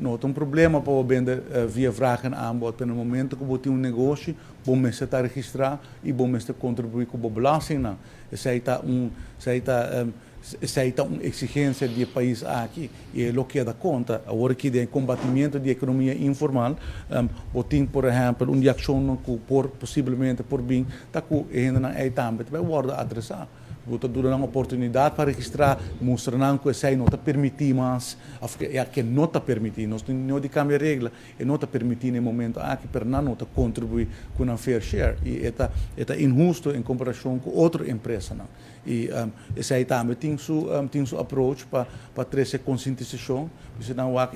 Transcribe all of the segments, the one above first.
Não tem um problema para vender via vraag en aanbod. No momento que você tem um negócio, bom mesmo está registrar e bom mesmo contribuir com a belasting. Essa é uma exigência do país aqui e é o que dá conta. Agora que de combatimento da economia informal, tem, por exemplo, uma ação que possivelmente por bem está com ainda na também vai guardar adressar. Você dá uma oportunidade para registrar, mostrando que isso não está permitido, mas que não está permitido. Nós não de cambiar regra, e não está permitido no momento aqui para não contribuir com a fair share. E é injusto em comparação com outra empresa. Não? E isso aí também tem seu approach para trazer conscientização. Você não vai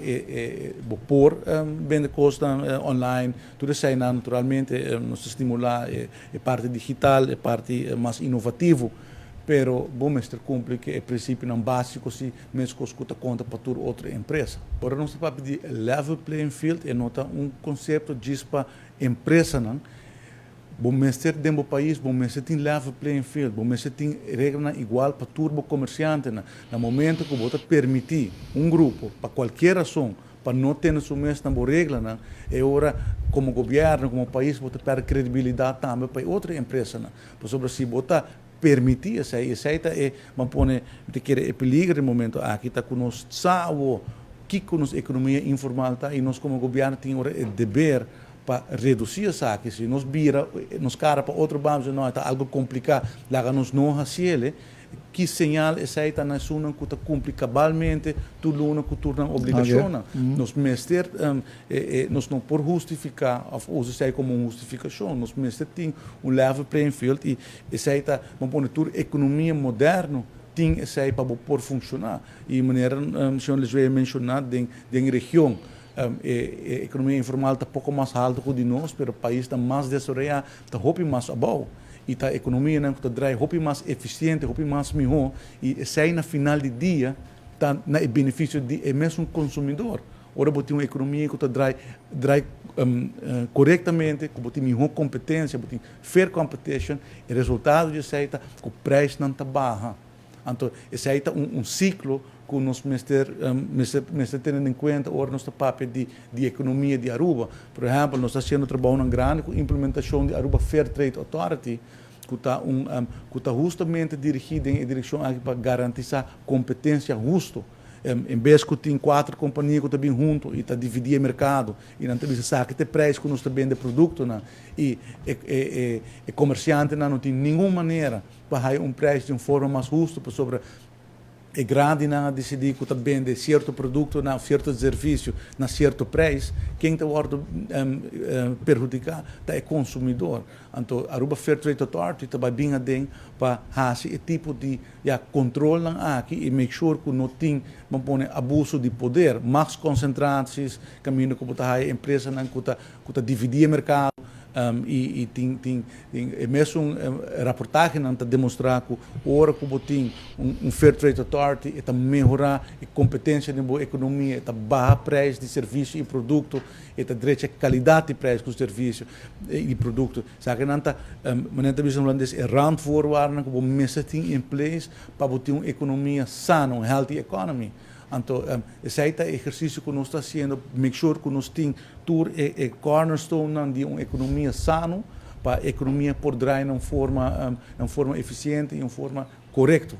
pôr vender coisas online, tudo isso aí naturalmente nos estimular a parte digital, a parte mais inovativa. Pero bom mestre cumpre que é princípio não básico se mesmo que escuta conta para toda outra empresa. Agora nós estamos de level playing field é nota conceito diz para empresa não. Bom mestre dentro do país, bom mestre tem level playing field, bom mestre tem regra igual para todo comerciante no momento que você permitir grupo para qualquer razão para não ter sua mesma regra não, é hora como governo, como país, você perde credibilidade também para outra empresa não. Por sobre se você permitir isso aí mas pone de que é peligro no momento aqui está com nós sabe que com a economia informal tá e nós como governo tem o dever para reduzir isso aqui se nós vira nos cara para outro banco não está algo complicado lá nos não fazer que sinal essa aí está na zona que está complicavelmente tudo uma cultura obrigação nós mestre nós não por justificar usa isso aí como uma justificação nós mestre tem level playing field e essa aí está vamos pôr tudo economia moderna tem essa aí para por funcionar e maneira o senhor les veio mencionar de região a economia informal está pouco mais alta que de nós, mas o país está mais desenvolvido, está muito mais abaixo. E a economia está muito mais eficiente, muito mais melhor. E sai no final do dia, está no benefício do mesmo consumidor. Ora, você tem uma economia que está corretamente, que tem melhor competência, tem fair competition, e o resultado disso é que o preço não está baixo. Então, esse aí é ciclo que nós estamos tendo em conta o nosso papel de economia de Aruba. Por exemplo, nós estamos fazendo trabalho grande com a implementação de Aruba Fair Trade Authority, que está justamente dirigida em direção para garantir competência justa. Em vez que tem 4 companhias que estão bem juntas e está dividindo o mercado e não tem sabe que preço que nós está vendo produto e comerciante não tem nenhuma maneira para dar preço de uma forma mais justa sobre é grande não decidir que vende certo produto na certo serviço na certo preço quem está perjudicar é o consumidor então a Aruba Fair Trade Authority está bem adem para fazer esse tipo de controle aqui e make sure que não tem abuso de poder mais concentrações caminho que a empresa que está dividir o mercado e tem mesmo reportagem para demonstrar que hora que você tem Fair Trade Authority está melhorar a competência da economia, está baixar preço de serviço e produto, está direito a qualidade de preço do serviço e produto. Sabe que não está, mas não está desse randvoorwaarden que você mesmo tem em place para você ter uma economia sana, uma healthy economy. Então, esse é o exercício que nós estamos fazendo, make sure que nós temos tudo cornerstone de uma economia sana, para a economia por draaien em forma eficiente e em forma correta.